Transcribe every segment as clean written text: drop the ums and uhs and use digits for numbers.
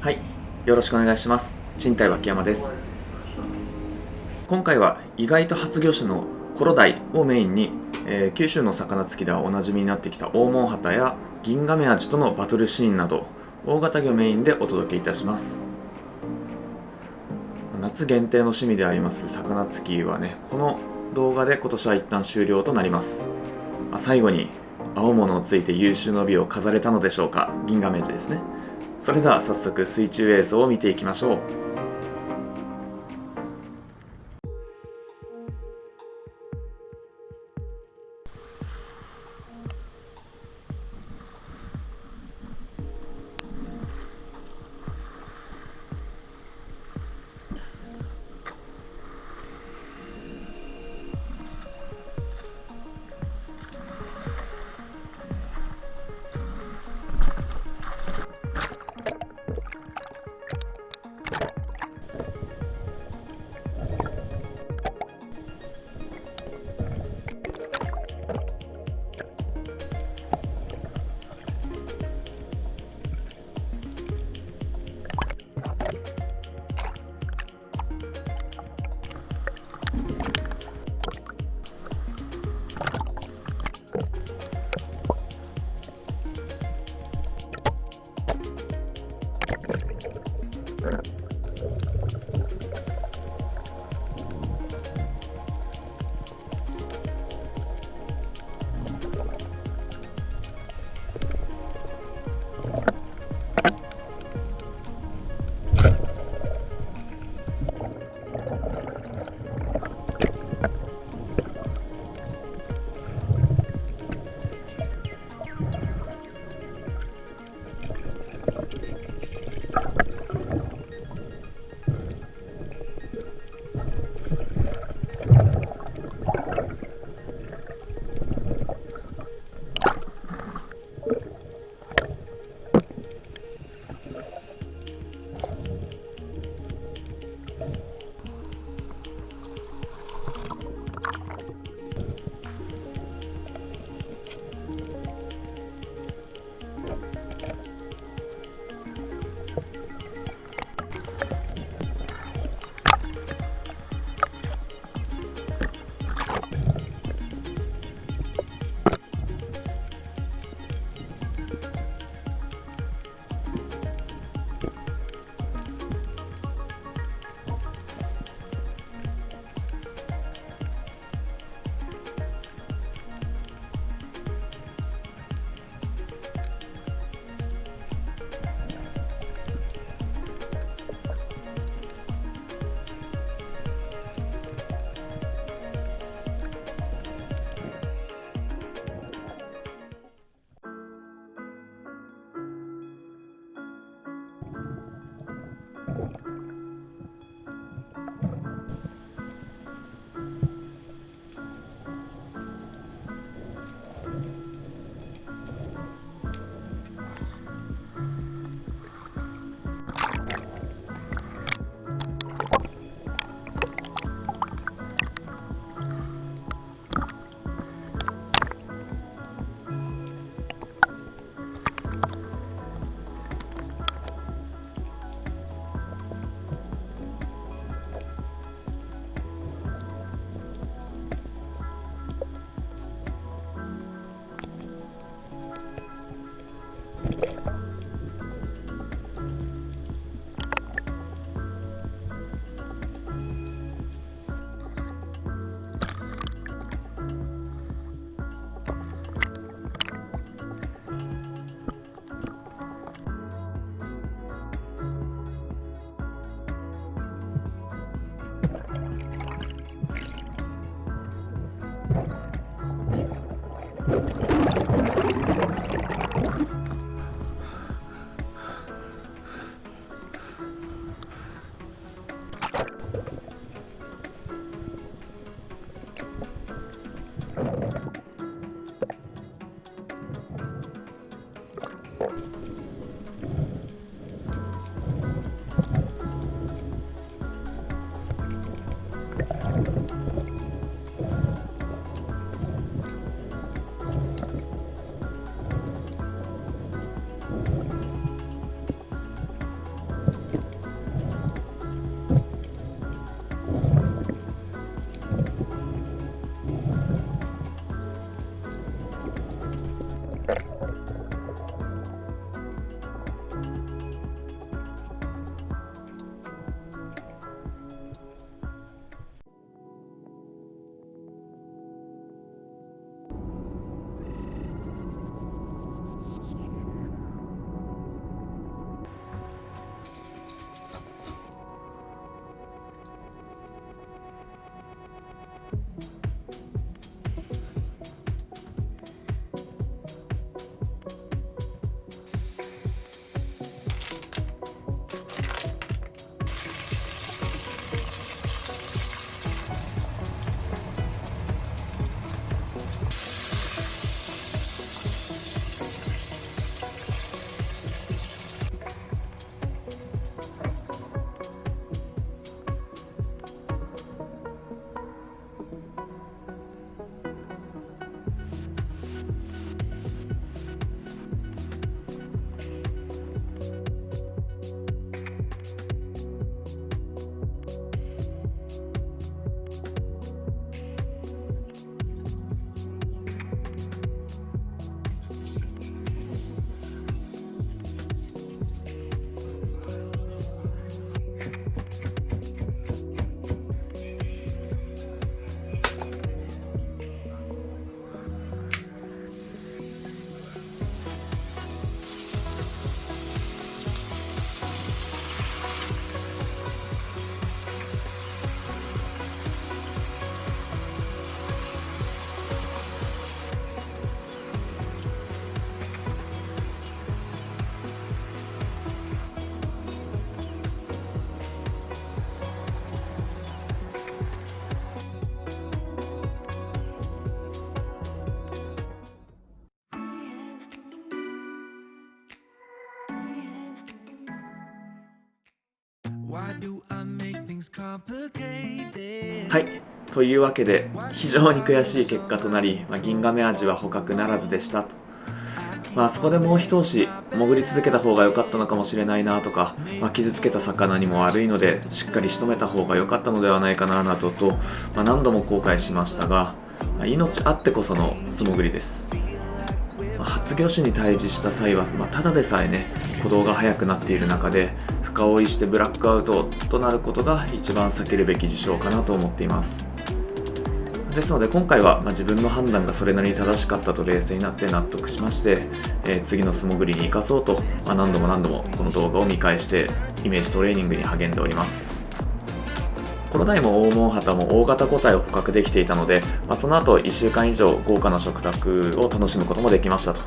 はい、よろしくお願いします。賃貸脇山です。今回は意外と初魚種のコロダイをメインに、九州の魚付きではおなじみになってきたオオモンハタやギンガメアジとのバトルシーンなど大型魚メインでお届けいたします。夏限定の趣味であります魚付きはね、この動画で今年は一旦終了となります。最後に青物をついて優秀の美を飾れたのでしょうか。ギンガメアジですね。それでは早速水中映像を見ていきましょう。はい、というわけで非常に悔しい結果となり、ギンガメアジは捕獲ならずでしたと。そこでもう一押し潜り続けた方が良かったのかもしれないなとか、傷つけた魚にも悪いのでしっかり仕留めた方が良かったのではないかななどと、何度も後悔しましたが、命あってこその素潜りです。初魚種に対峙した際は、ただでさえね鼓動が速くなっている中で深追いしてブラックアウトとなることが一番避けるべき事象かなと思っています。ですので今回は自分の判断がそれなりに正しかったと冷静になって納得しまして、次の素潜りに生かそうと、何度もこの動画を見返してイメージトレーニングに励んでおります。コロダイもオオモンハタも大型個体を捕獲できていたので、その後1週間以上豪華な食卓を楽しむこともできましたと。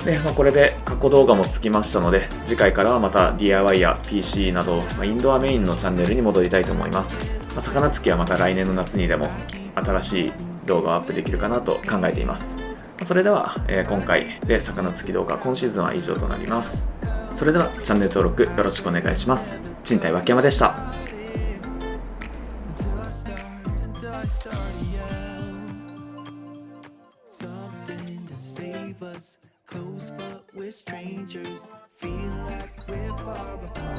で、これで過去動画もつきましたので、次回からはまた DIY や PC など、インドアメインのチャンネルに戻りたいと思います。魚つきはまた来年の夏にでも新しい動画をアップできるかなと考えています。それでは、今回で魚つき動画今シーズンは以上となります。それではチャンネル登録よろしくお願いします。賃貸脇山でした。Close but we're strangers, feel like we're far apart.